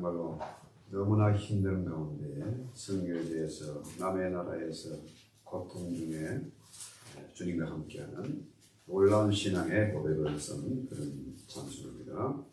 정말로 너무나 힘든 가운데 성경에 대해서 남의 나라에서 고통 중에 주님과 함께하는 놀라운 신앙의 고백을 쓴 그런 찬송입니다.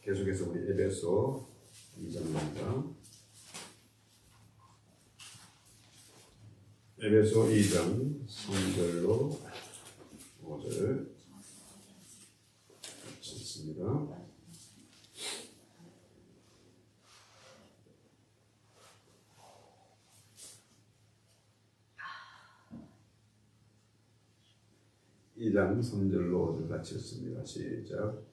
계속해서 우리 에베소 2장입니다. 에베소 2장 3절로 5절 읽습니다. 이 장 3절로 5절 같이 읽습니다. 시작.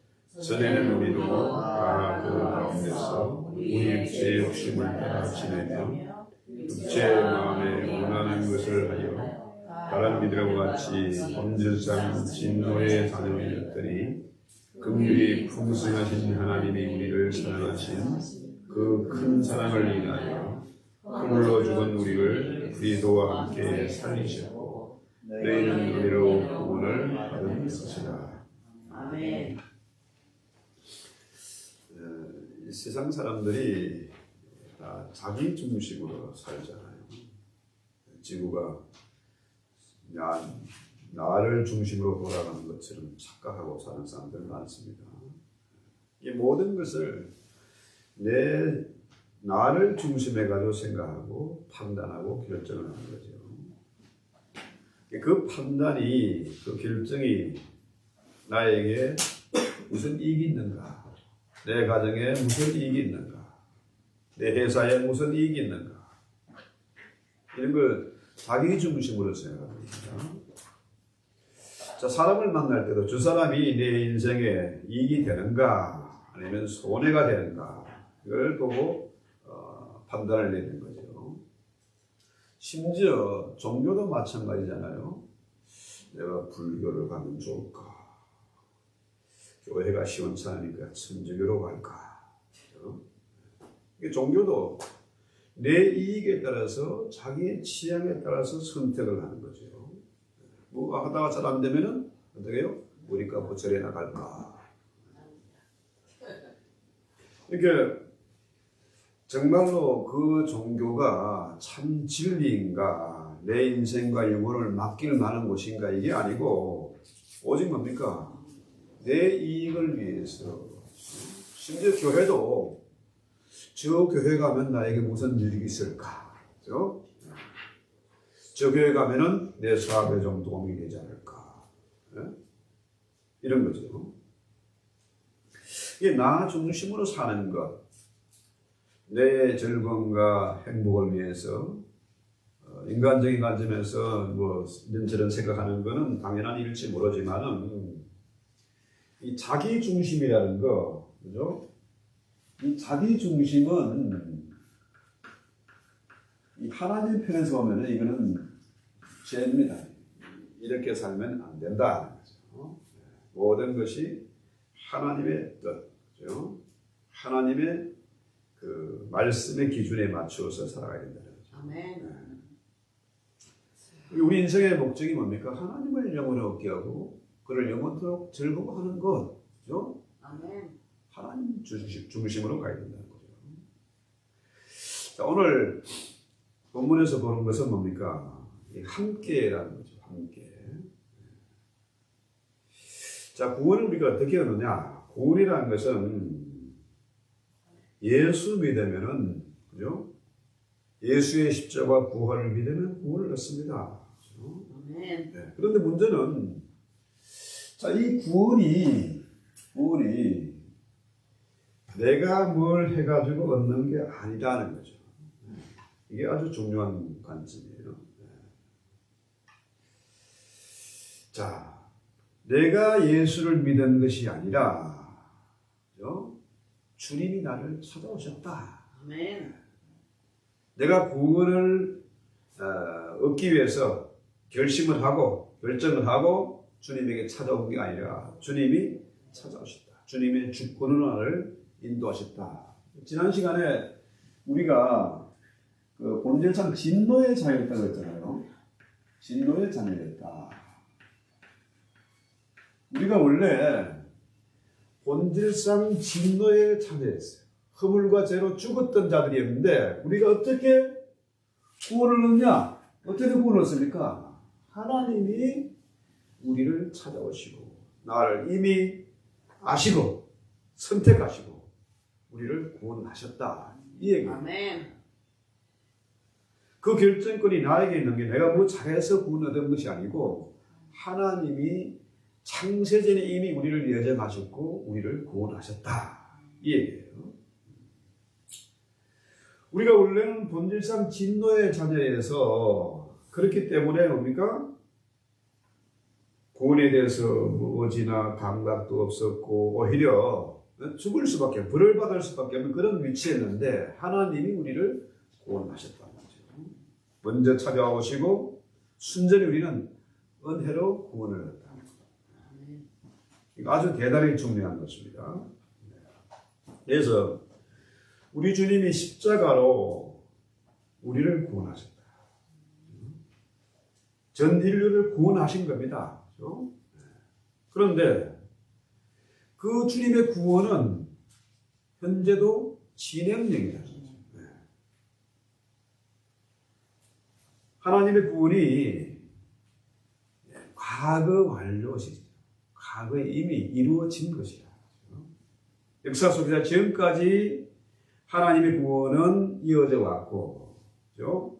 전에는 우리도 다 그 가운데서 우리 육체의 욕심을 따라 지내며 육체의 마음에 원하는 것을 하여 다른 이들과 같이 범죄상 진노에 사는 일들이 긍휼히 풍성하신 하나님이 우리를 사랑하신 그 큰 사랑을 인하여 흠으로 죽은 우리를 그리스도와 함께 살리셨고 너희는 은혜로 구원을 받은 것이다. 아멘. 세상 사람들이 다 자기 중심으로 살잖아요. 지구가 나를 중심으로 돌아가는 것처럼 착각하고 사는 사람들 많습니다. 이 모든 것을 나를 중심에 가지고 생각하고 판단하고 결정을 하는 거죠. 그 판단이, 그 결정이 나에게 무슨 이익이 있는가? 내 가정에 무슨 이익이 있는가? 내 회사에 무슨 이익이 있는가? 이런 걸 자기 중심으로 생각합니다. 자, 사람을 만날 때도 저 사람이 내 인생에 이익이 되는가? 아니면 손해가 되는가? 이걸 보고 판단을 내리는 거죠. 심지어 종교도 마찬가지잖아요. 내가 불교를 가면 좋을까? 교회가 시원찮으니까 천주교로 갈까? 이게 종교도 내 이익에 따라서 자기 취향에 따라서 선택을 하는 거죠. 뭐 하다가 잘 안 되면은 어떻게 해요? 우리가 보철에 나갈까? 이렇게 정말로 그 종교가 참 진리인가, 내 인생과 영혼을 맡길 만한 곳인가 이게 아니고 오직 뭡니까? 내 이익을 위해서. 심지어 교회도 저 교회 가면 나에게 무슨 일이 있을까? 그죠? 저 교회 가면은 내 사업에 좀 도움이 되지 않을까? 네? 이런 거죠. 이게 나 중심으로 사는 것, 내 즐거움과 행복을 위해서 인간적인 관점에서 뭐 이런저런 생각하는 것은 당연한 일일지 모르지만은 이 자기 중심이라는 거, 그죠? 이 자기 중심은 이 하나님 편에서 보면은 이거는 죄입니다. 이렇게 살면 안 된다. 모든 것이 하나님의 뜻, 그죠? 하나님의 그 말씀의 기준에 맞추어서 살아가야 된다는 거죠. 아멘. 우리 인생의 목적이 뭡니까? 하나님을 영원히 얻게 하고 그를 영원토록 즐거워하는 것, 그죠? 아멘. 하나님 중심으로 가야 된다는 거죠. 자, 오늘 본문에서 보는 것은 뭡니까? 함께라는 거죠. 함께. 자, 구원을 우리가 어떻게 얻느냐? 구원이라는 것은 예수 믿으면은, 그죠? 예수의 십자가 부활을 믿으면 구원을 얻습니다. 그죠? 아멘. 네. 그런데 문제는, 자, 이 구원이 내가 뭘 해가지고 얻는 게 아니라는 거죠. 이게 아주 중요한 관점이에요. 자, 내가 예수를 믿은 것이 아니라, 그죠? 주님이 나를 찾아오셨다. 아멘. 내가 구원을 얻기 위해서 결심을 하고 결정을 하고 주님에게 찾아온 게 아니라 주님이 찾아오셨다. 주님의 주권으로 나를 인도하셨다. 지난 시간에 우리가 그 본질상 진노의 자였다고 했잖아요. 진노의 자녀였다. 우리가 원래 본질상 진노의 자녀였어요. 허물과 죄로 죽었던 자들이었는데 우리가 어떻게 구원을 얻냐? 어떻게 구원을 얻습니까? 하나님이 우리를 찾아오시고 나를 이미 아시고 선택하시고 우리를 구원하셨다. 이 얘기예요. 아멘. 그 결정권이 나에게 있는 게 내가 뭐 잘해서 구원 얻은 것이 아니고 하나님이 창세전에 이미 우리를 예정하셨고 우리를 구원하셨다. 이 얘기예요. 우리가 원래는 본질상 진노의 자녀에서 그렇기 때문에 뭡니까? 구원에 대해서 뭐 의지나 감각도 없었고 오히려 죽을 수밖에 불을 받을 수밖에 없는 그런 위치였는데 하나님이 우리를 구원하셨다는 거죠. 먼저 찾아오시고 순전히 우리는 은혜로 구원을 얻었다. 이거 아주 대단히 중요한 것입니다. 그래서 우리 주님이 십자가로 우리를 구원하셨다. 전 인류를 구원하신 겁니다. 그렇죠? 그런데 그 주님의 구원은 현재도 진행형이다. 하나님의 구원이 과거 완료시죠. 과거에 이미 이루어진 것이다. 역사 속에서 지금까지 하나님의 구원은 이어져 왔고, 그렇죠?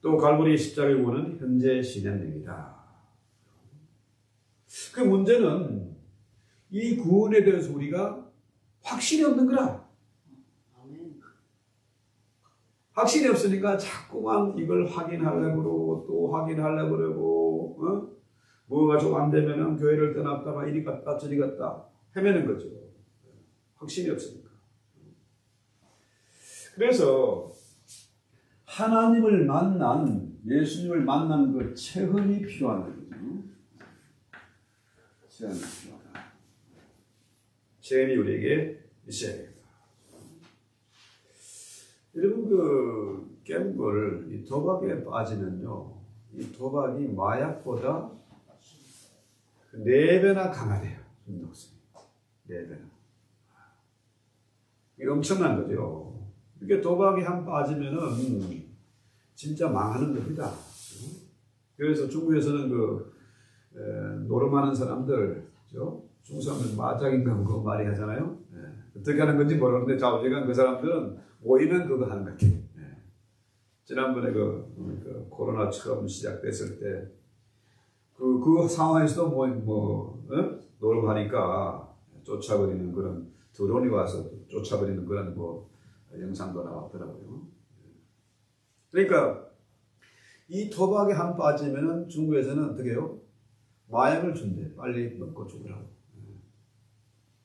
또 갈보리 십자가의 구원은 현재 진행됩니다. 그 문제는 이 구원에 대해서 우리가 확신이 없는 거라. 아멘. 확신이 없으니까 자꾸만 이걸 확인하려고 그러고 또 확인하려고 그러고 뭐가 좀 안 되면은 교회를 떠났다가 이리 갔다 저리 갔다 헤매는 거죠. 확신이 없으니까. 그래서 하나님을 만난 예수님을 만난 그 체험이 필요한 거죠. 체험이 필요하다. 체험이 우리에게 있어야 됩니다. 여러분 그 갬블, 이 도박에 빠지면요, 이 도박이 마약보다 4배나 강하대요. 중독성이 4배나. 이게 엄청난 거죠. 이렇게 도박이 한 빠지면은 진짜 망하는 겁니다. 그래서 중국에서는 그 노름하는 사람들, 그죠? 중국 사람들 마작인가 그거 말이 하잖아요. 어떻게 하는 건지 모르는데 좌우지간 그 사람들은 모이면 그거 하는 것 같아요. 지난번에 그 코로나 처음 시작됐을 때 그 상황에서도 노름하니까 쫓아버리는 그런 드론이 와서 쫓아버리는 그런 영상도 나왔더라고요. 그러니까 이 도박에 한 빠지면은 중국에서는 어떻게 해요? 마약을 준대. 빨리 먹고 죽으라고.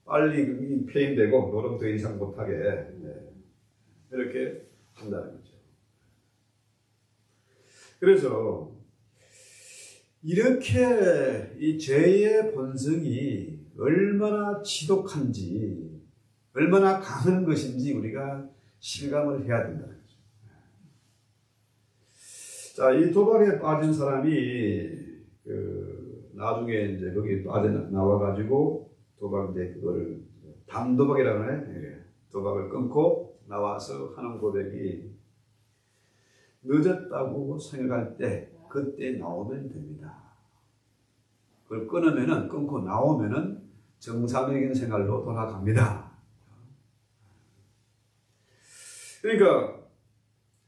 빨리 폐인되고 노름 더 이상 못하게 이렇게 한다는 거죠. 그래서 이렇게 이 죄의 본성이 얼마나 지독한지, 얼마나 강한 것인지 우리가 실감을 해야 된다는 거죠. 자, 이 도박에 빠진 사람이 나중에 이제 거기 나와가지고 도박 이제 그거를 담도박이라고 하네. 도박을 끊고 나와서 하는 고백이 늦었다고 생각할 때 그때 나오면 됩니다. 그걸 끊고 나오면은 정상적인 생활로 돌아갑니다. 그러니까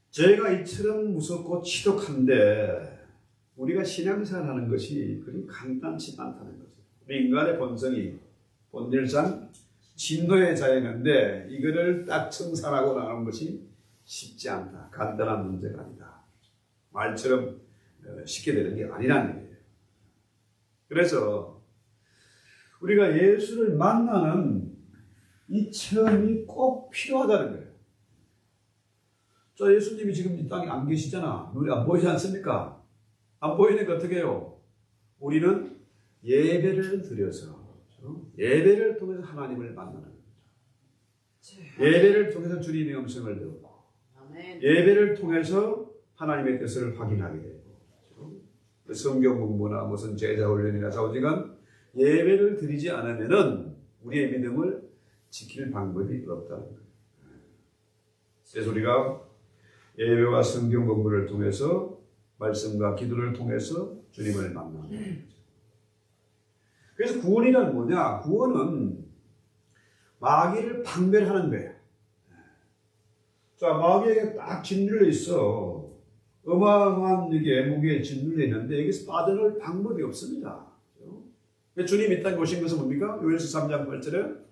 죄가 이처럼 무섭고 지독한데 우리가 신앙생활 하는 것이 그리 간단치 않다는 거죠. 우리 인간의 본성이 본질상 진노의 자연인데 이거를 딱 청산하고 나가는 것이 쉽지 않다. 간단한 문제가 아니다. 말처럼 쉽게 되는 게 아니라는 얘기예요. 그래서 우리가 예수를 만나는 이 체험이 꼭 필요하다는 거예요. 자, 예수님이 지금 이 땅에 안 계시잖아. 눈이 안 보이지 않습니까? 안 보이니까 어떻게 해요? 우리는 예배를 드려서 예배를 통해서 하나님을 만나는 거죠. 예배를 통해서 주님의 음성을 듣고 예배를 통해서 하나님의 뜻을 확인하게 되고 성경 공부나 무슨 제자 훈련이나 좌우지간 예배를 드리지 않으면은 우리의 믿음을 지킬 방법이 없다는 거예요. 그래서 우리가 예배와 성경 공부를 통해서 말씀과 기도를 통해서 주님을 만나는 거죠. 그래서 구원이란 뭐냐? 구원은 마귀를 박멸하는 거예요. 자, 마귀에게 딱 짓눌려 있어. 어마어마한 이게 무게에 짓눌려 있는데 여기서 빠져나올 방법이 없습니다. 주님이 이 땅에 오신 것은 뭡니까? 요한일서 3장 8절에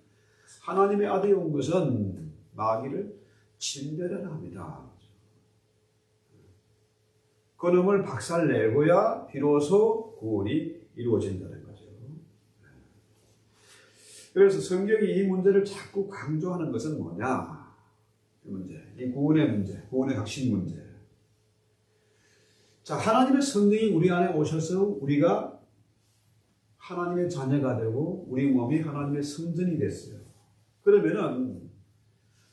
하나님의 아들이 온 것은 마귀를 진멸하려 합니다. 그놈을 박살내고야 비로소 구원이 이루어진다는 거죠. 그래서 성경이 이 문제를 자꾸 강조하는 것은 뭐냐? 이 문제, 이 구원의 문제, 구원의核心 문제. 자, 하나님의 성령이 우리 안에 오셔서 우리가 하나님의 자녀가 되고 우리 몸이 하나님의 성전이 됐어요. 그러면은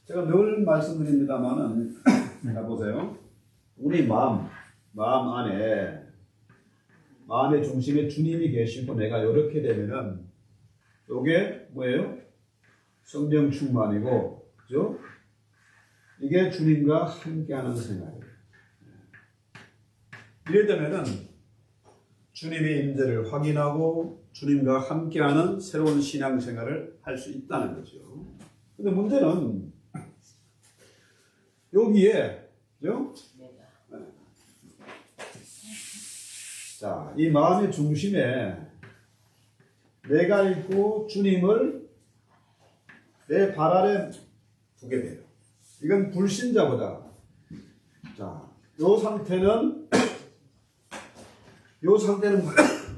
제가 늘 말씀드립니다만은 자 보세요. 우리 마음 안에 마음의 중심에 주님이 계시고 내가 이렇게 되면은 이게 뭐예요? 성령 충만이고, 그죠? 이게 주님과 함께하는 생활이에요. 이래되면은 주님의 임재를 확인하고 주님과 함께하는 새로운 신앙생활을 할 수 있다는 거죠. 근데 문제는 여기에, 그죠? 자, 이 마음의 중심에 내가 있고 주님을 내 발 아래 두게 돼요. 이건 불신자보다. 자, 요 상태는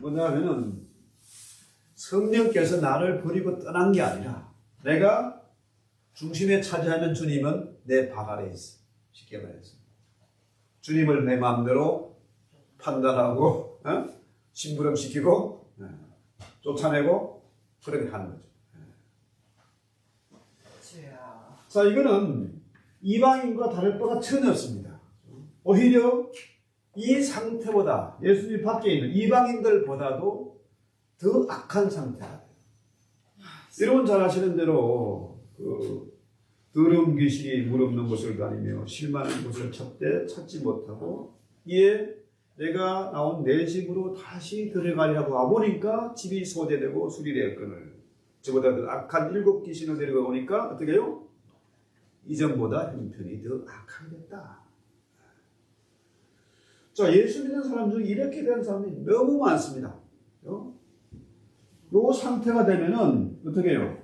뭐냐면은 성령께서 나를 버리고 떠난 게 아니라 내가 중심에 차지하는 주님은 내 발 아래 있어. 쉽게 말해서 주님을 내 마음대로 판단하고 심부름시키고 쫓아내고 그렇게 하는 거죠. 자, 이거는 이방인과 다를 바가 전혀 없습니다. 오히려 이 상태보다 예수님 밖에 있는 이방인들보다도 더 악한 상태다. 여러분 잘 아시는 대로 더러운 귀신이 물 없는 곳을 다니며 실만한 곳을 찾지 못하고 이에 내가 나온 내 집으로 다시 들어가려고 와보니까 집이 소재되고 수리되었거늘 저보다 더 악한 7 귀신을 데리고 오니까 어떻게 해요? 이전보다 형편이 더 악하게 됐다. 자, 예수 믿는 사람 중에 이렇게 된 사람이 너무 많습니다. 요 상태가 되면은 어떻게 해요?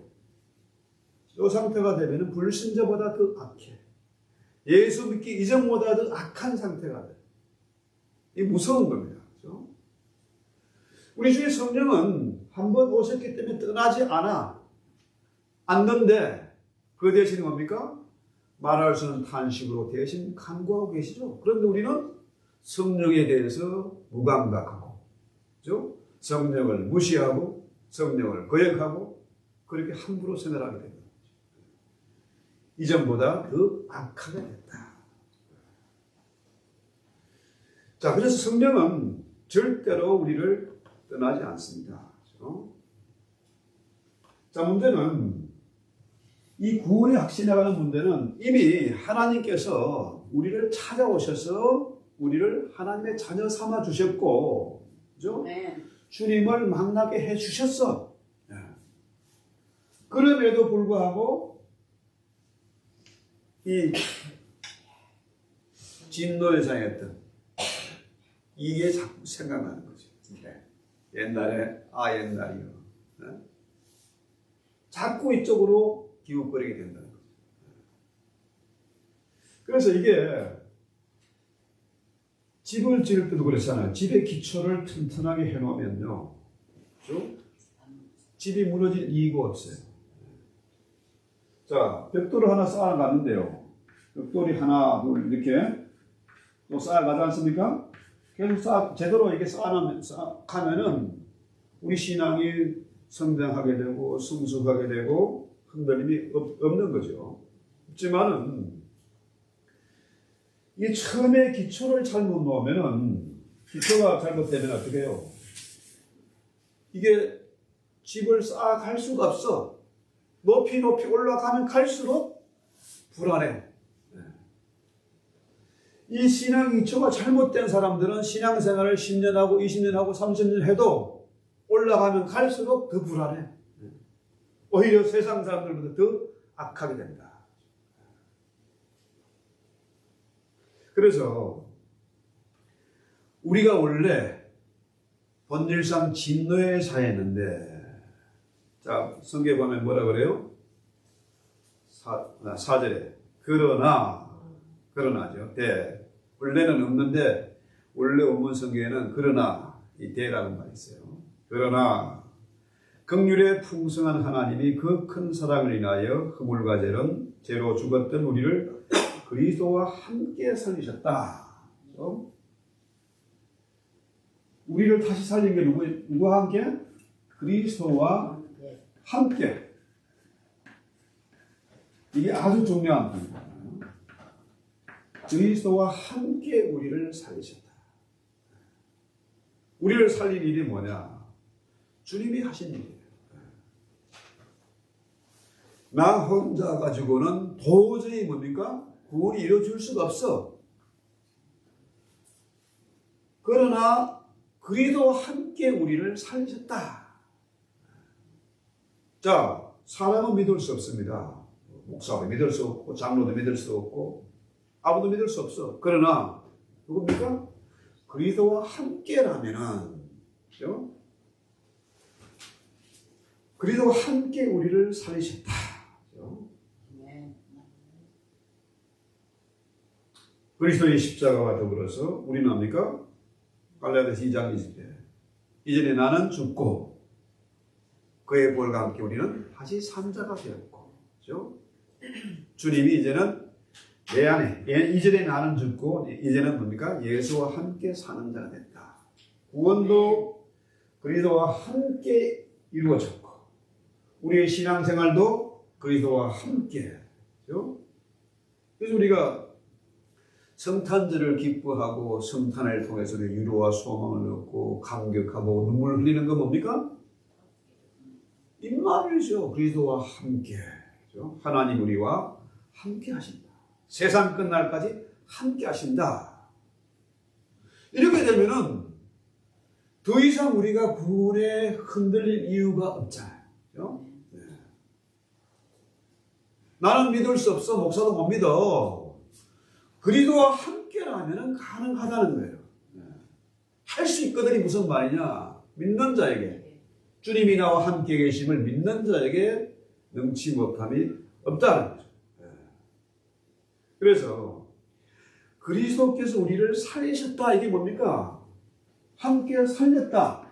요 상태가 되면은 불신자보다 더 악해. 예수 믿기 이전보다 더 악한 상태가 돼. 이게 무서운 겁니다. 그렇죠? 우리 주의 성령은 한번 오셨기 때문에 떠나지 않는데 그 대신 뭡니까? 말할 수 없는 탄식으로 대신 간구하고 계시죠. 그런데 우리는 성령에 대해서 무감각하고, 그렇죠? 성령을 무시하고 성령을 거역하고 그렇게 함부로 생각하게 됩니다. 이전보다 더 악하게 됐다. 자, 그래서 성령은 절대로 우리를 떠나지 않습니다. 그렇죠? 자, 문제는 이 구원의 확신에 관한 문제는 이미 하나님께서 우리를 찾아오셔서 우리를 하나님의 자녀 삼아 주셨고, 그죠? 네. 주님을 만나게 해 주셨어. 그럼에도 불구하고 이 진노에 상했던 이게 자꾸 생각나는 거죠. 옛날이요. 자꾸 이쪽으로 기웃거리게 된다는 거죠. 그래서 이게 집을 지을 때도 그렇잖아요. 집의 기초를 튼튼하게 해놓으면요, 그렇죠? 집이 무너질 이유가 없어요. 자, 벽돌을 하나 쌓아갔는데요. 벽돌이 하나, 둘 이렇게 또 쌓아가지 않습니까? 계속 제대로 이렇게 쌓아가면은 우리 신앙이 성장하게 되고 성숙하게 되고 흔들림이 없는 거죠. 없지만은 이 처음에 기초를 잘못 놓으면은 기초가 잘못되면 어떻게 해요? 이게 집을 쌓아갈 수가 없어. 높이 올라가면 갈수록 불안해. 이 신앙 기초가 잘못된 사람들은 신앙생활을 10년 하고 20년 하고 30년 해도 올라가면 갈수록 더 불안해. 오히려 세상 사람들보다 더 악하게 된다. 그래서 우리가 원래 본질상 진노에 사했는데, 자, 성경에 보면 뭐라 그래요? 4절에 그러나죠. 대. 원래는 없는데 원래 원문 성경에는 그러나 이 대라는 말이 있어요. 그러나 긍휼의 풍성한 하나님이 그 큰 사랑을 인하여 허물과 죄로 죽었던 우리를 그리스도와 함께 살리셨다. 그렇죠? 우리를 다시 살린 게 누구와 함께? 그리스도와 함께. 이게 아주 중요한 겁니다. 그리스도와 함께 우리를 살리셨다. 우리를 살린 일이 뭐냐? 주님이 하신 일이에요. 나 혼자 가지고는 도저히 뭡니까? 구원이 이루어질 수가 없어. 그러나 그리스도와 함께 우리를 살리셨다. 자, 사람은 믿을 수 없습니다. 목사도 믿을 수 없고 장로도 믿을 수 없고 아무도 믿을 수 없어. 그러나 누굽니까? 그리스도와 함께라면은, 그렇죠? 그리스도와 함께 우리를 살리셨다. 그렇죠? 그리스도의 십자가와 더불어서 우리는 합니까? 갈라디아서 2장 20절. 이전에 나는 죽고 그의 부활과 함께 우리는 다시 산 자가 되었고, 그렇죠? 주님이 이제는 내 안에, 이전에 나는 죽고 이제는 뭡니까? 예수와 함께 사는 자가 됐다. 구원도 그리스도와 함께 이루어졌고 우리의 신앙생활도 그리스도와 함께, 그렇죠? 그래서 우리가 성탄절을 기뻐하고 성탄을 통해서 위로와 소망을 얻고 감격하고 눈물 흘리는 건 뭡니까? 이 말이죠. 그리스도와 함께, 그렇죠? 하나님 우리와 함께 하신다. 세상 끝날까지 함께 하신다. 이렇게 되면은 더 이상 우리가 구원에 흔들릴 이유가 없잖아요. 그렇죠? 나는 믿을 수 없어. 목사도 못 믿어. 그리스도와 함께라면 가능하다는 거예요. 할 수 있거든이 무슨 말이냐? 믿는 자에게, 주님이 나와 함께 계심을 믿는 자에게 능치 못함이 없다는 거죠. 그래서 그리스도께서 우리를 살리셨다. 이게 뭡니까? 함께 살렸다.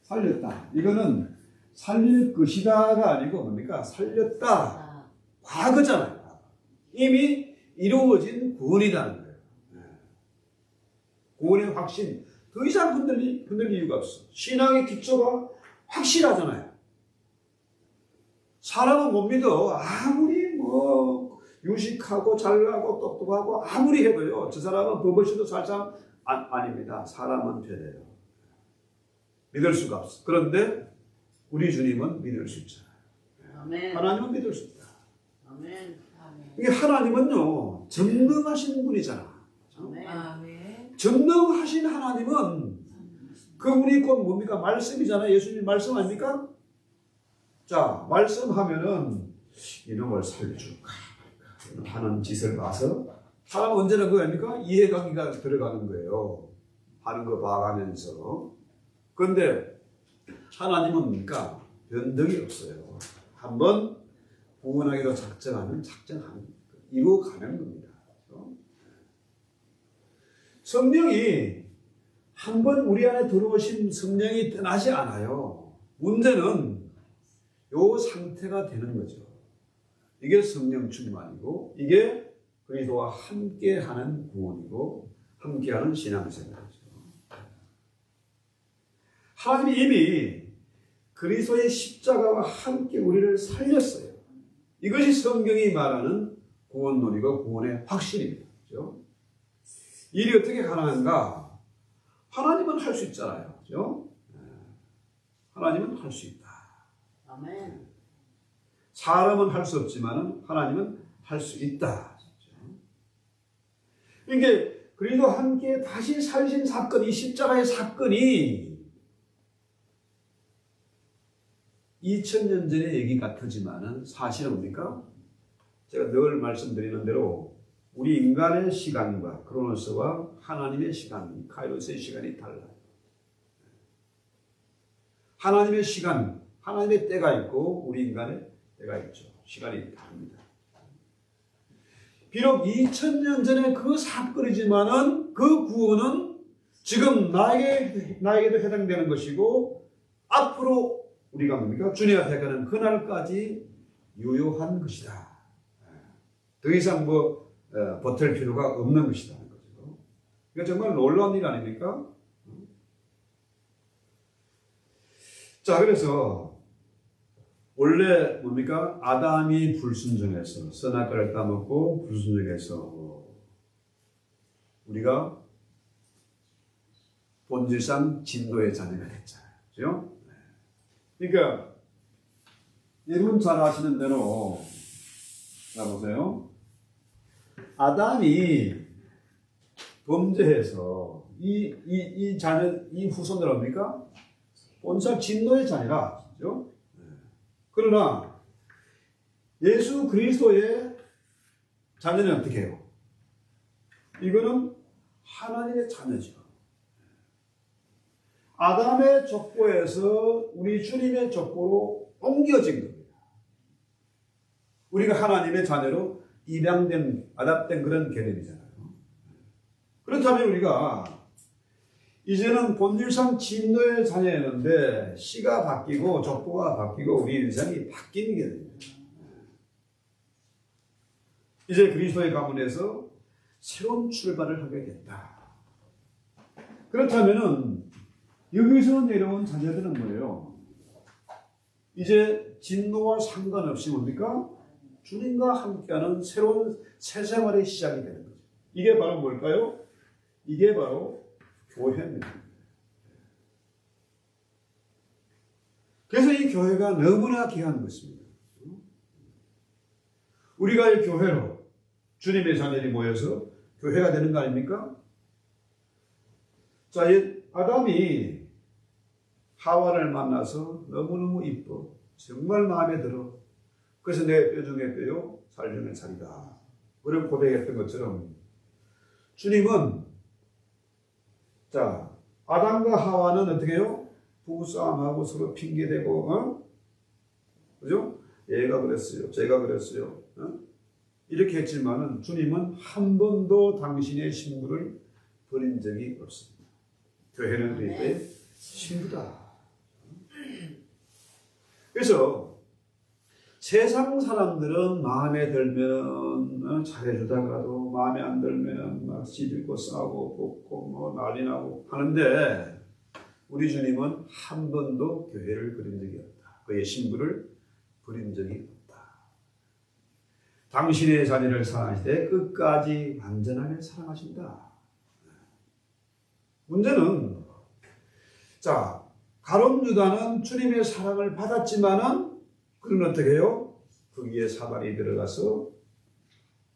살렸다. 이거는 살릴 것이다가 아니고 뭡니까? 살렸다. 과거잖아요. 이미 이루어진 구원이라는 거예요. 구원의 확신. 더 이상 흔들릴 이유가 없어. 신앙의 기초가 확실하잖아요. 사람은 못 믿어. 아무리 유식하고 잘나고 똑똑하고 아무리 해도요. 저 사람은 버버시도 살 사람 아닙니다. 사람은 되래요. 믿을 수가 없어. 그런데 우리 주님은 믿을 수 있잖아요. 아멘. 하나님은 믿을 수 있다. 아멘. 이게 하나님은요. 전능하신 분이잖아. 아멘. 전능하신 하나님은 그분이 곧 뭡니까? 말씀이잖아요. 예수님 말씀 아닙니까? 자, 말씀하면은 이놈을 살려줄까 하는 짓을 봐서 사람은 언제나 그거 아닙니까? 이해관계가 들어가는 거예요. 하는 거 봐가면서. 그런데 하나님은 뭡니까? 변덕이 없어요. 한번 구원하기로 작정하면 이루어가는 겁니다. 성령이 한번 우리 안에 들어오신 성령이 떠나지 않아요. 문제는 요 상태가 되는 거죠. 이게 성령 충만이고 이게 그리스도와 함께하는 구원이고 함께하는 신앙생활이죠. 하나님이 이미 그리스도의 십자가와 함께 우리를 살렸어요. 이것이 성경이 말하는 구원론이고 구원의 확신입니다. 그렇죠? 일이 어떻게 가능한가? 하나님은 할 수 있잖아요. 그렇죠? 하나님은 할 수 있다. 아멘. 사람은 할 수 없지만 하나님은 할 수 있다. 이게 그리스도 함께 다시 살신 사건, 이 십자가의 사건이 2000년 전의 얘기 같지만은 사실은 뭡니까? 제가 늘 말씀드리는 대로 우리 인간의 시간과 크로노스와 하나님의 시간, 카이로스의 시간이 달라요. 하나님의 시간, 하나님의 때가 있고 우리 인간의 때가 있죠. 시간이 다릅니다. 비록 2000년 전에 그 사건이지만은 그 구원은 지금 나에게도 해당되는 것이고 앞으로 우리가 뭡니까? 주님 앞에 가는 그날까지 유효한 것이다. 더 이상 버틸 필요가 없는 것이다. 그러니까 정말 놀라운 일 아닙니까? 자, 그래서 원래 뭡니까? 아담이 불순종해서 선악과를 따먹고 불순종해서 우리가 본질상 진노의 자녀가 됐잖아요. 그렇죠? 그러니까 여러분 잘 아시는 대로 자 보세요. 아담이 범죄해서 이 자녀, 이 후손들 뭡니까? 본질 진노의 자녀라. 그렇죠? 그러나 예수 그리스도의 자녀는 어떻게 해요? 이거는 하나님의 자녀죠. 아담의 족보에서 우리 주님의 족보로 옮겨진 겁니다. 우리가 하나님의 자녀로 입양된, 아답된 그런 개념이잖아요. 그렇다면 우리가 이제는 본질상 진노의 자녀였는데 시가 바뀌고 족보가 바뀌고 우리 인생이 바뀌는 게 됩니다. 이제 그리스도의 가문에서 새로운 출발을 하게 됐다. 그렇다면은 여기서 내려온 자녀들은 뭐예요? 이제 진노와 상관없이 뭡니까? 주님과 함께하는 새로운 새 생활의 시작이 되는 거죠. 이게 바로 뭘까요? 이게 바로 교회입니다. 그래서 이 교회가 너무나 귀한 것입니다. 우리가 이 교회로 주님의 자녀들이 모여서 교회가 되는 거 아닙니까? 자, 아담이 하와를 만나서 너무너무 이뻐. 정말 마음에 들어. 그래서 내 뼈 중에 뼈요, 살 중에 살이다. 그런 고백했던 것처럼 주님은 자 아담과 하와는 어떻게 해요? 부부싸움하고 서로 핑계대고 그죠? 얘가 그랬어요. 제가 그랬어요. 이렇게 했지만은 주님은 한 번도 당신의 신부를 버린 적이 없습니다. 교회는 그리스도의 신부다. 그래서 세상 사람들은 마음에 들면 잘해주다가도 마음에 안 들면 막 시들고 싸우고 뽑고 뭐 난리 나고 하는데 우리 주님은 한 번도 교회를 버린 적이 없다. 그의 신부를 버린 적이 없다. 당신의 자녀를 사랑하시되 끝까지 완전하게 사랑하신다. 문제는 자 가룟 유다는 주님의 사랑을 받았지만은 그는 어떻게 해요? 거기에 사단이 들어가서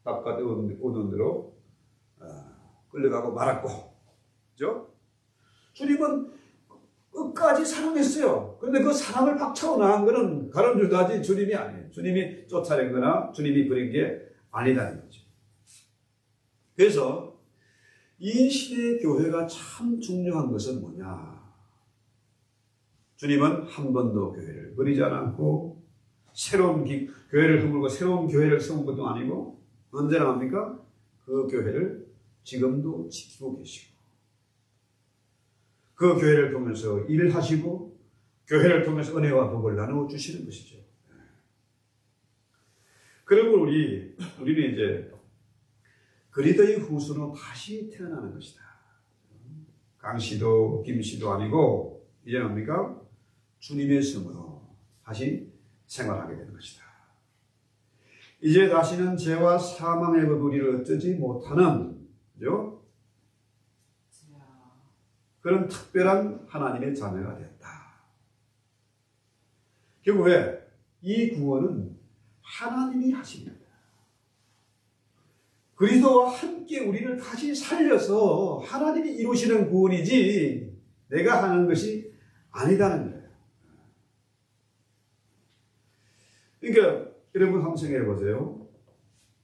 바깥에 오는 대로 끌려가고 말았고, 그죠? 주님은 끝까지 사랑했어요. 그런데 그 사랑을 박차고 나간 것은 가룟 유다지 주님이 아니에요. 주님이 쫓아낸 거나 주님이 버린 게 아니다는 거죠. 그래서 이 시대의 교회가 참 중요한 것은 뭐냐? 주님은 한 번도 교회를 버리지 않았고 새로운 교회를 허물고 새로운 교회를 세운 것도 아니고 언제나 합니까? 그 교회를 지금도 지키고 계시고 그 교회를 통해서 일하시고 교회를 통해서 은혜와 복을 나누어 주시는 것이죠. 그리고 우리는 이제 그리스도의 후손으로 다시 태어나는 것이다. 강씨도 김씨도 아니고 이제 뭡니까? 주님의 성으로 다시 생활하게 되는 것이다. 이제 다시는 죄와 사망의 법 우리를 어쩌지 못하는 그죠? 그런 특별한 하나님의 자녀가 되었다. 결국에 이 구원은 하나님이 하십니다. 그리스도와 함께 우리를 다시 살려서 하나님이 이루시는 구원이지 내가 하는 것이 아니다는 거예요. 그러니까 여러분 한번 생각해 보세요.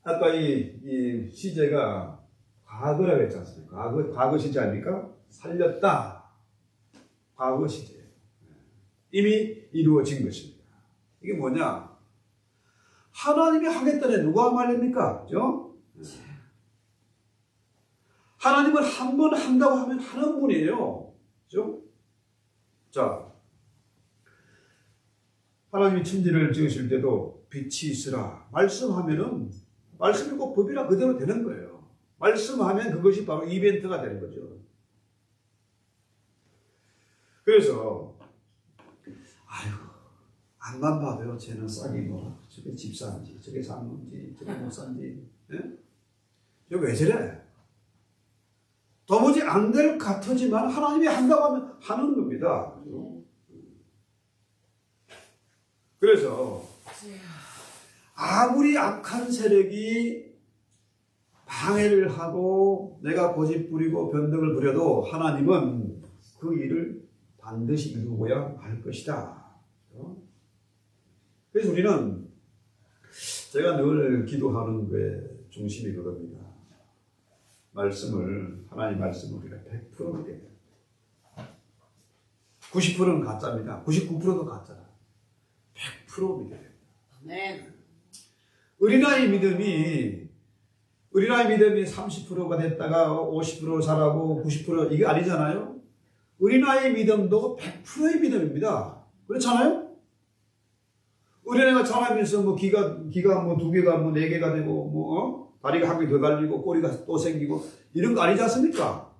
아까 이 시제가 과거라고 했지 않습니까? 과거 시제 아닙니까? 살렸다. 과거 시제. 이미 이루어진 것입니다. 이게 뭐냐? 하나님이 하겠다네 누가 말입니까? 그죠? 하나님은 한 번 한다고 하면 하는 분이에요. 그죠? 자, 하나님이 천지를 지으실 때도 빛이 있으라. 말씀하면은, 말씀이 꼭 법이라 그대로 되는 거예요. 말씀하면 그것이 바로 이벤트가 되는 거죠. 그래서, 앞만 봐도요, 쟤는 싹이 뭐, 저게 집사인지, 저게 장로인지, 저게 목사인지, 예? 저게 왜 저래? 도무지 안 될 것 같지만 하나님이 한다고 하면 하는 겁니다. 그래서 아무리 악한 세력이 방해를 하고 내가 고집 부리고 변덕을 부려도 하나님은 그 일을 반드시 이루고야 할 것이다. 그래서 우리는 제가 늘 기도하는 게 중심이 그겁니다. 하나님 말씀을 우리가 100% 믿어야 돼요. 90%는 가짜입니다. 99%도 가짜다. 100% 믿어야 됩니다. 아멘. 어린아이 믿음이 30%가 됐다가 50% 자라고 90% 이게 아니잖아요. 어린아이 믿음도 100%의 믿음입니다. 그렇잖아요? 어린아이가 자라면서 뭐 기가 뭐 2개가 뭐 4개가 되고 다리가 1개 더 달리고 꼬리가 또 생기고 이런 거 아니지 않습니까?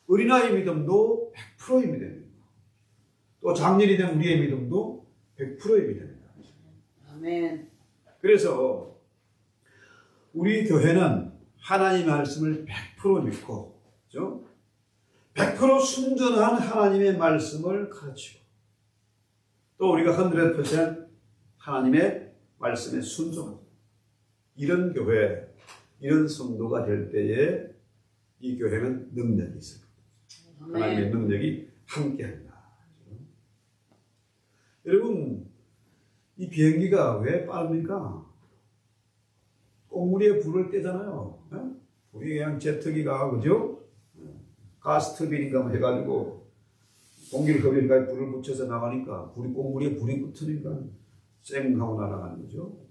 어린아이 믿음도 100%의 믿음입니다. 또 장년이 된 우리의 믿음도 100%의 믿음입니다. 아멘. 그래서 우리 교회는 하나님의 말씀을 100% 믿고, 그죠? 100% 순전한 하나님의 말씀을 가르치고, 또 우리가 100% 하나님의 말씀에 순종하고, 이런 교회, 이런 성도가 될 때에 이 교회는 능력이 있습니다. 하나님의 능력이 함께합니다. 여러분, 이 비행기가 왜 빠릅니까? 꽁무니에 불을 떼잖아요. 우리 그냥 제트기가, 그죠? 가스 터빈인가 뭐 해가지고 공기를 거기까지 불을 붙여서 나가니까 꽁무니에 불이 붙으니까 쌩 하고 날아가는 거죠.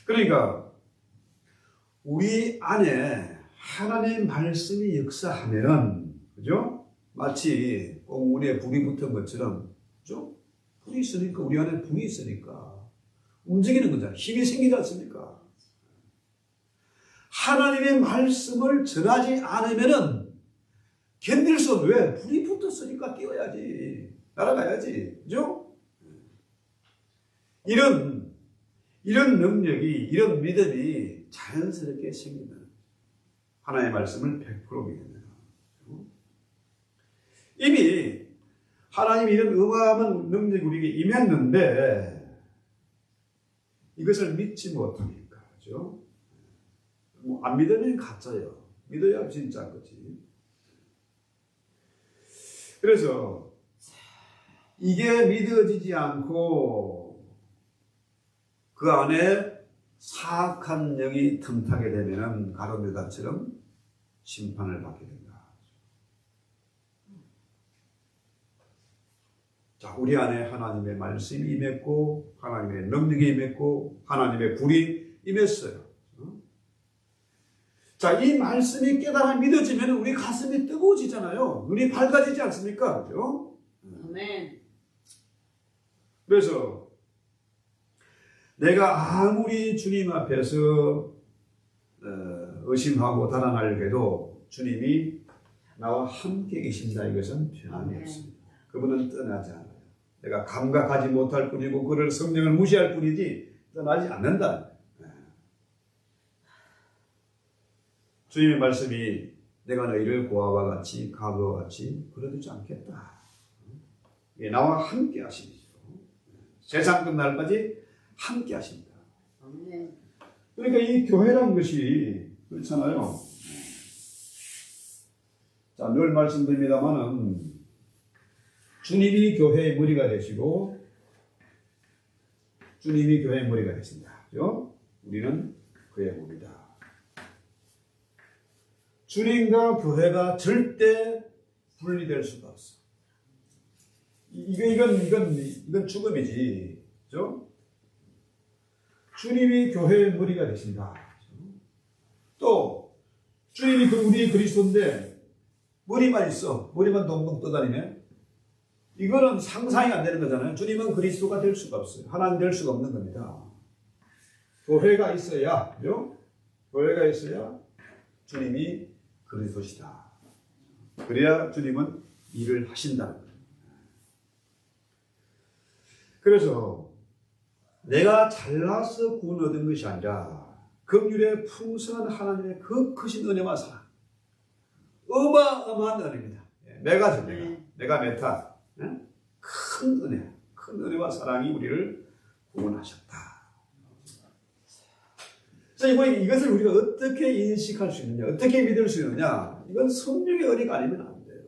그러니까 우리 안에 하나님의 말씀이 역사하면은, 그죠? 마치 꽁무니에 불이 붙은 것처럼, 그죠? 불이 있으니까, 우리 안에 불이 있으니까 움직이는 거잖아요. 힘이 생기지 않습니까? 하나님의 말씀을 전하지 않으면은 견딜 수 없는, 왜? 불이 붙었으니까 뛰어야지. 날아가야지. 그죠? 이런 능력이, 이런 믿음이 자연스럽게 생기는 하나님의 말씀을 100% 믿는. 이미 하나님이 이런 어마어마한 능력이 우리에게 임했는데 이것을 믿지 못하니까, 그죠? 안 믿으면 가짜예요. 믿어야 진짜 거지. 그래서 이게 믿어지지 않고 그 안에 사악한 영이 틈타게 되면은 가룟 유다처럼 심판을 받게 된다. 자, 우리 안에 하나님의 말씀이 임했고 하나님의 능력이 임했고 하나님의 불이 임했어요. 자, 이 말씀이 깨달아 믿어지면 우리 가슴이 뜨거워지잖아요. 눈이 밝아지지 않습니까? 그죠? 아멘. 그래서 내가 아무리 주님 앞에서 의심하고 달아나려고 주님이 나와 함께 계신다, 이것은 변함이 없습니다. 그분은 떠나지 않아요. 내가 감각하지 못할 뿐이고 그를 성령을 무시할 뿐이지 떠나지 않는다. 주님의 말씀이 내가 너희를 고아와 같이 가부와 같이 버려두지 않겠다. 나와 함께 하시죠. 세상 끝날까지 함께 하신다. 아멘. 그러니까 이 교회란 것이 그렇잖아요. 자, 늘 말씀드립니다만은 주님이 교회의 머리가 되시고 주님이 교회의 머리가 되신다. 그죠? 우리는 그의 몸이다. 주님과 교회가 절대 분리될 수가 없어. 이건 죽음이지. 그죠? 주님이 교회의 머리가 되신다. 또 주님이 우리 그리스도인데 머리만 있어. 머리만 동동 떠다니네. 이거는 상상이 안 되는 거잖아요. 주님은 그리스도가 될 수가 없어요. 하나님 될 수가 없는 겁니다. 교회가 있어야, 그죠? 교회가 있어야 주님이 그리스도시다. 그래야 주님은 일을 하신다는 거예요. 그래서 내가 잘나서 구원 얻은 것이 아니라 긍휼의 풍성한 하나님의 그 크신 은혜와 사랑, 어마어마한 은혜입니다. 메가죠, 메가 메타. 큰 은혜, 큰 은혜와 사랑이 우리를 구원하셨다. 자, 이것을 우리가 어떻게 인식할 수 있느냐, 어떻게 믿을 수 있느냐, 이건 성령의 은혜가 아니면 안 돼요.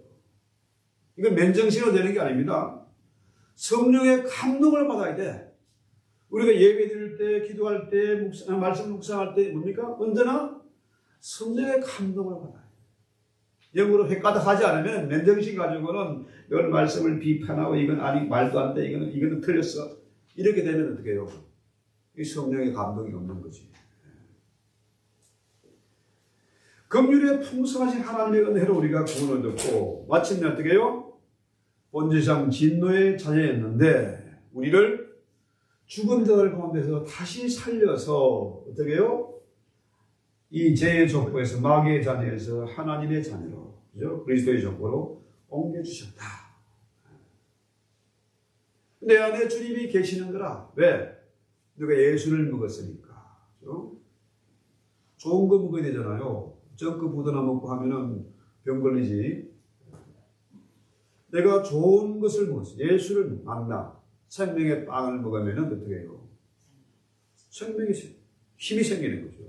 이건 맨정신으로 되는 게 아닙니다. 성령의 감동을 받아야 돼. 우리가 예배 드릴 때, 기도할 때, 말씀 묵상할 때 뭡니까? 언제나 성령의 감동을 받아요. 영으로 획가닥하지 않으면 맨정신 가지고는 늘 말씀을 비판하고 이건 아니 말도 안 돼, 이거는 틀렸어. 이렇게 되면 어떻게 해요? 이 성령의 감동이 없는 거지. 긍휼의 풍성하신 하나님의 은혜로 우리가 구원을 얻고 마침내 어떻게 해요? 본질상 진노의 자녀였는데 우리를 죽은 자들 가운데서 다시 살려서 어떻게 해요? 이 죄의 족보에서 마귀의 자녀에서 하나님의 자녀로, 그죠? 그리스도의 족보로 옮겨주셨다. 내 안에 주님이 계시는 거라. 왜? 너가 예수를 먹었으니까. 그죠? 좋은 거 먹어야 되잖아요. 정크 부드나 먹고 하면은 병 걸리지. 내가 좋은 것을 먹었어. 예수를 만나 생명의 빵을 먹으면 어떻게 해요? 생명의 힘이 생기는 거죠.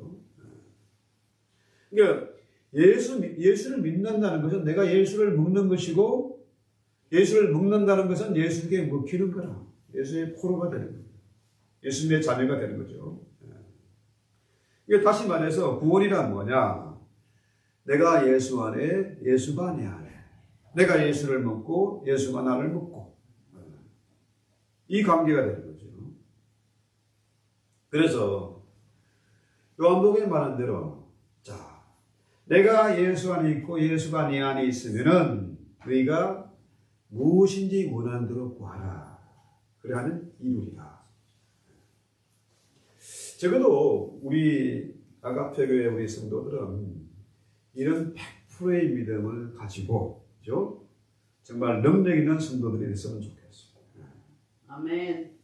그러니까 예수를 믿는다는 것은 내가 예수를 먹는 것이고 예수를 먹는다는 것은 예수에게 먹히는 거라. 예수의 포로가 되는 거예요. 예수님의 자녀가 되는 거죠. 이게 다시 말해서 구원이란 뭐냐? 내가 예수 안에, 예수가 내 안에. 내가 예수를 먹고 예수가 나를 먹고. 이 관계가 되는 거죠. 그래서 요한복음에 말한 대로 자, 내가 예수 안에 있고 예수가 네 안에 있으면은 너희가 무엇인지 원하는 대로 구하라. 그래야하면 이루리라. 적어도 우리 아가페교회 우리 성도들은 이런 100%의 믿음을 가지고 그렇죠? 정말 능력 있는 성도들이 됐으면 좋겠어요. 아멘.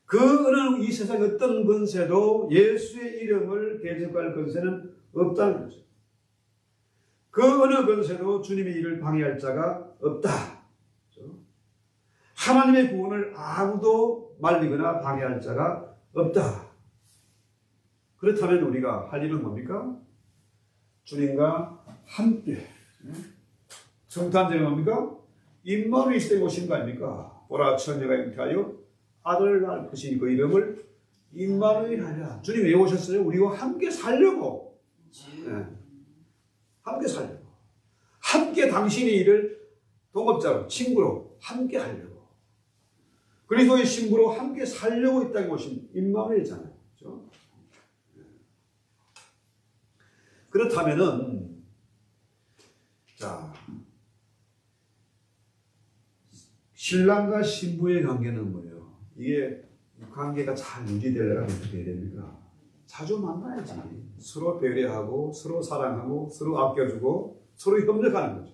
그 어느 이 세상 어떤 권세도 예수의 이름을 대적할 권세는 없다는 거죠. 그 어느 권세도 주님의 일을 방해할 자가 없다. 그렇죠? 하나님의 구원을 아무도 말리거나 방해할 자가 없다. 그렇다면 우리가 할 일은 뭡니까? 주님과 함께. 성탄절이 뭡니까? 임마누엘 시대에 오신 거 아닙니까? 보라 처녀가 잉태하여 아들을 낳을 것이니 그 이름을 임마누엘 하랴. 주님 왜 오셨어요? 우리와 함께 살려고. 네. 함께 살려고. 함께 당신의 일을 동업자로, 친구로 함께 하려고. 그리스도의 신부로 함께 살려고 이 땅에 오신 임마누엘이잖아요. 그렇죠? 그렇다면은 자 신랑과 신부의 관계는 뭐예요? 이게 관계가 잘 유지되려면 어떻게 해야 됩니까? 자주 만나야지. 서로 배려하고 서로 사랑하고 서로 아껴주고 서로 협력하는 거죠.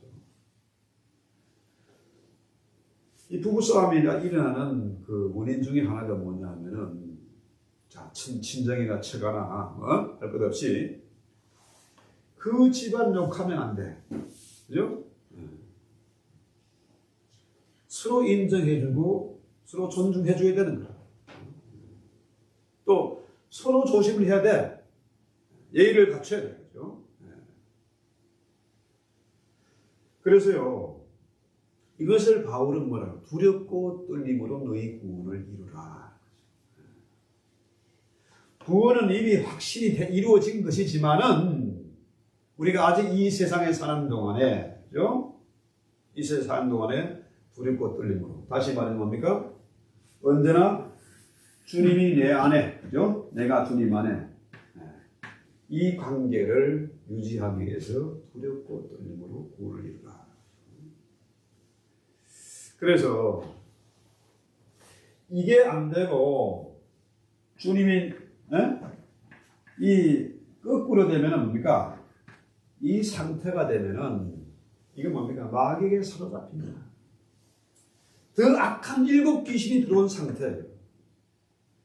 이 부부싸움이 일어나는 그 원인 중에 하나가 뭐냐면은 자 친정이나 처가나 할 것 없이 그 집안 욕하면 안 돼. 그죠? 서로 인정해주고 서로 존중해줘야 되는 거야. 또 서로 조심을 해야 돼. 예의를 갖춰야 돼. 그죠? 그래서요. 이것을 바울은 뭐라고? 두렵고 떨림으로 너희 구원을 이루라. 구원은 이미 확실히 이루어진 것이지만은 우리가 아직 이 세상에 사는 동안에, 그죠? 이 세상에 사는 동안에 두렵고 떨림으로. 다시 말하면 뭡니까? 언제나 주님이 내 안에, 그죠? 내가 주님 안에 이 관계를 유지하기 위해서 두렵고 떨림으로 구원을 이루라. 그래서 이게 안 되고 주님이 이 거꾸로 되면은 뭡니까? 이 상태가 되면은 이건 뭡니까? 마귀에게 사로잡힙니다. 더 악한 7 귀신이 들어온 상태예요.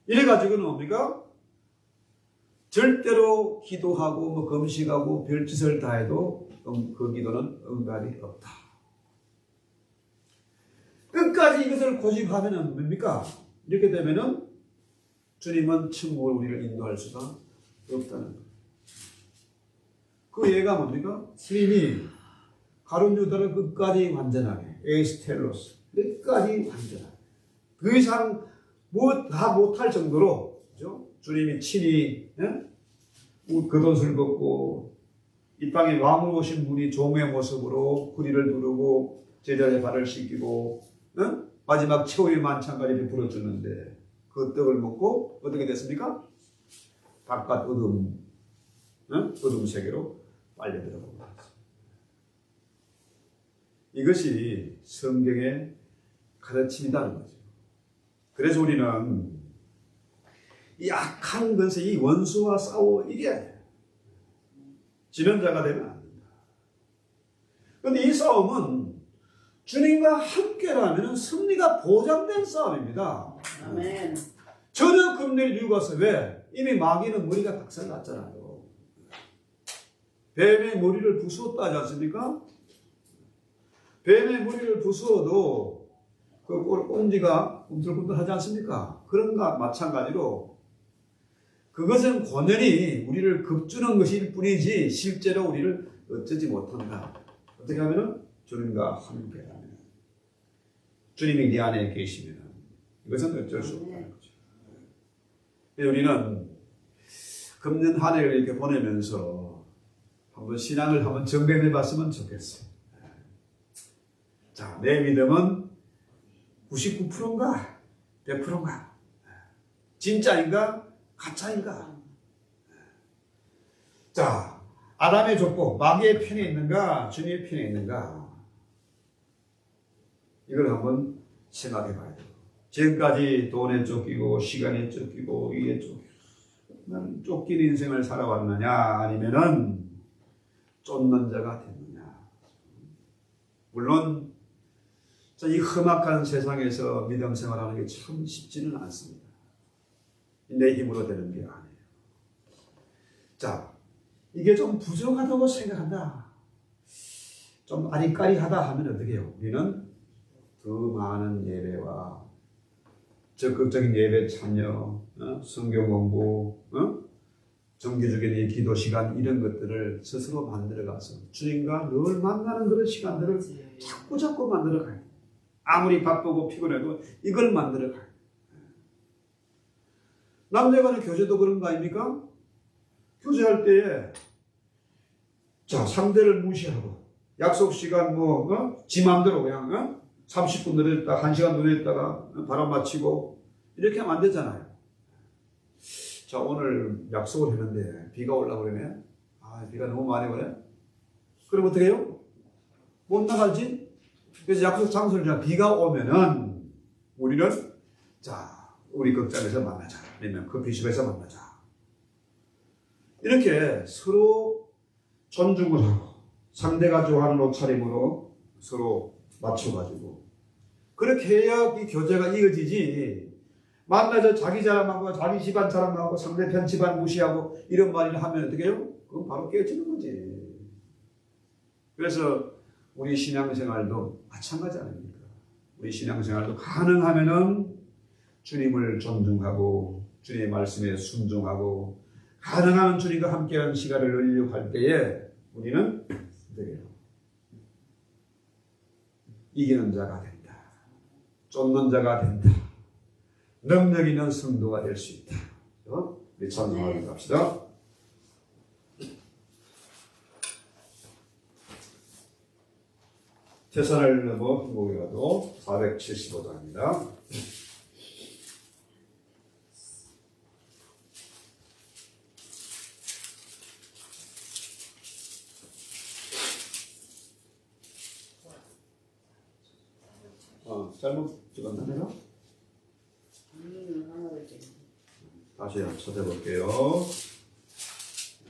이래가지고는 뭡니까? 절대로 기도하고 뭐 금식하고 별짓을 다 해도 그 기도는 응답이 없다. 끝까지 이것을 고집하면은 뭡니까? 이렇게 되면은 주님은 천국을 우리를 인도할 수가 없다는 거예요. 그 예가 뭡니까? 스님이 가룟 유다를 끝까지 완전하게 에이스텔로스 끝까지 완전하게 그 이상 다 못할 정도로 그죠? 주님이 친히 겉옷을 벗고 이 땅에 왕으로 오신 분이 종의 모습으로 구리를 두르고 제자의 발을 씻기고 마지막 최후의 만찬까지 베풀어 주는데 그 떡을 먹고 어떻게 됐습니까? 바깥 어둠 세계로 빨려 들어가고 있습니다. 이것이 성경의 가르침이라는 거죠. 그래서 우리는 이 악한 것에 이 원수와 싸워 이겨야 돼요. 지는 자가 되면 안 된다. 그런데 이 싸움은 주님과 함께라면 승리가 보장된 싸움입니다. 아멘. 전혀 겁낼 이유가 없어요. 왜? 이미 마귀는 머리가 박살났잖아요. 뱀의 머리를 부수었다 하지 않습니까? 뱀의 머리를 부수어도 그 꽁지가 꿈틀꿈틀하지 않습니까? 그런 것과 마찬가지로 그것은 권연히 우리를 겁주는 것일 뿐이지 실제로 우리를 어쩌지 못한다. 어떻게 하면은 주님과 함께하면 주님이 네 안에 계시면 이것은 어쩔 수 없다는 거죠. 우리는 금년 한 해를 이렇게 보내면서 한번 신앙을 한번 점검해 봤으면 좋겠어요. 자, 내 믿음은 99%인가? 100%인가? 진짜인가? 가짜인가? 자, 아담의 족보, 마귀의 편에 있는가? 주님의 편에 있는가? 이걸 한번 생각해 봐야 돼요. 지금까지 돈에 쫓기고, 시간에 쫓기고, 이에 쫓기고, 나는 쫓긴 인생을 살아왔느냐? 아니면은 쫓는 자가 됐느냐? 물론, 이 험악한 세상에서 믿음 생활하는 게 참 쉽지는 않습니다. 내 힘으로 되는 게 아니에요. 자, 이게 좀 부족하다고 생각한다. 좀 아리까리하다 하면 어떻게 해요? 우리는 더 많은 예배와 적극적인 예배 참여, 성경 공부, 정기적인 이 기도 시간 이런 것들을 스스로 만들어가서 주님과 늘 만나는 그런 시간들을 자꾸 만들어가요. 아무리 바쁘고 피곤해도 이걸 만들어가요. 남녀간의 교제도 그런 거 아닙니까? 교제할 때에 자, 상대를 무시하고 약속 시간 지 맘대로 그냥 30분 늦었다 1시간 늦었다가 바람 맞히고 이렇게 하면 안 되잖아요. 자, 오늘 약속을 했는데 비가 올라고 그러네. 비가 너무 많이 오네. 그럼 어떻게 해요? 못 나가지? 그래서 약속 장소를 비가 오면은 우리는 자, 우리 극장에서 만나자. 아니면 커피숍에서 만나자. 이렇게 서로 존중을 하고 상대가 좋아하는 옷차림으로 서로 맞춰가지고 그렇게 해야 이 교제가 이어지지. 만나서 자기 자랑하고 자기 집안 자랑하고 상대편 집안 무시하고 이런 말을 하면 어떻게 해요? 그건 바로 깨지는 거지. 그래서 우리 신앙생활도 마찬가지 아닙니까? 우리 신앙생활도 가능하면은 주님을 존중하고 주님의 말씀에 순종하고 가능한 주님과 함께하는 시간을 늘리려고 할 때에 우리는 이기는 자가 된다. 쫓는 자가 된다. 능력 있는 성도가 될 수 있다. 우리 찬송하러 갑시다. 태산을 넘어 한국이라도 475장입니다. 잘못 찍었나 내가? 다시 찾아볼게요.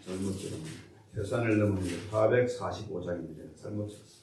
잘못 찍었네. 태산을 넘은 게 445장입니다. 잘못 찍었어.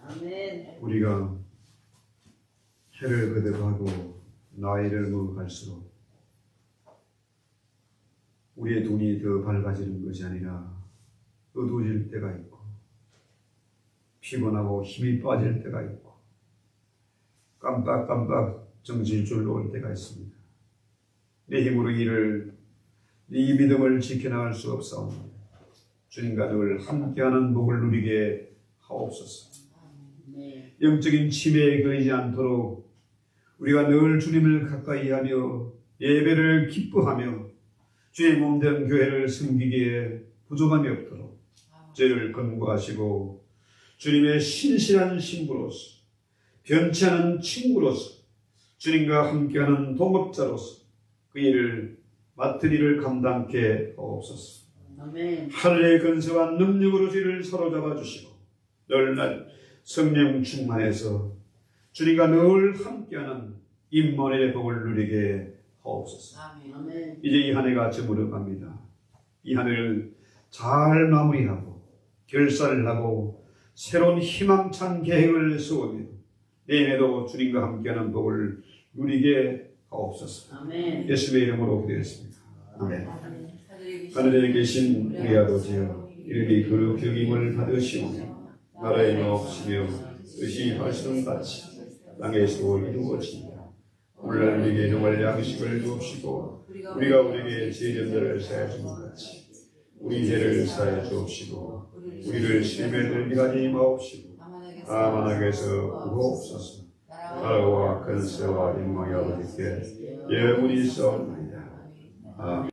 아멘. 우리가 해를 거듭하고 나이를 먹어갈수록 우리의 눈이 더 밝아지는 것이 아니라 어두워질 때가 있고 피곤하고 힘이 빠질 때가 있고 깜빡깜빡 정신줄로 올 때가 있습니다. 내 힘으로 이 믿음을 지켜나갈 수 없사옵니다. 주님과 늘 함께하는 복을 누리게 하옵소서. 네. 영적인 치매에 걸리지 않도록 우리가 늘 주님을 가까이하며 예배를 기뻐하며 주의 몸된 교회를 섬기기에 부족함이 없도록 저희를 권고하시고 주님의 신실한 신부로서 변치 않은 친구로서 주님과 함께하는 동업자로서 그 일을 맡은 일을 감당케 하옵소서. 아멘. 하늘의 근세와 능력으로 저희를 사로잡아 주시고 늘 성령 충만해서 주님과 늘 함께하는 임마누엘의 복을 누리게 하옵소서. 아멘. 이제 이 한 해가 저물어 갑니다. 이 한 해를 잘 마무리하고 결산을 하고 새로운 희망찬 계획을 세우며 내년에도 주님과 함께하는 복을 누리게 하옵소서. 아멘. 예수의 이름으로 기도했습니다. 아멘. 하늘에 계신 우리 아버지여, 이름이 거룩히 여김을 받으시오며 나라의 마옵시며 뜻이 하시는 같이 땅에서도 이루어지니라. 오늘날 우리에게 일용할 양식을 주옵시고 우리가 우리에게 죄전들을 사하여 준 것 같이 우리 죄를 사하여 주옵시고 우리를 시험에 들게 하지 마옵시고 다만 악에서 구하옵소서. 나라와 근세와 영광이 아버지께 영원히 있사옵나이다. 아멘.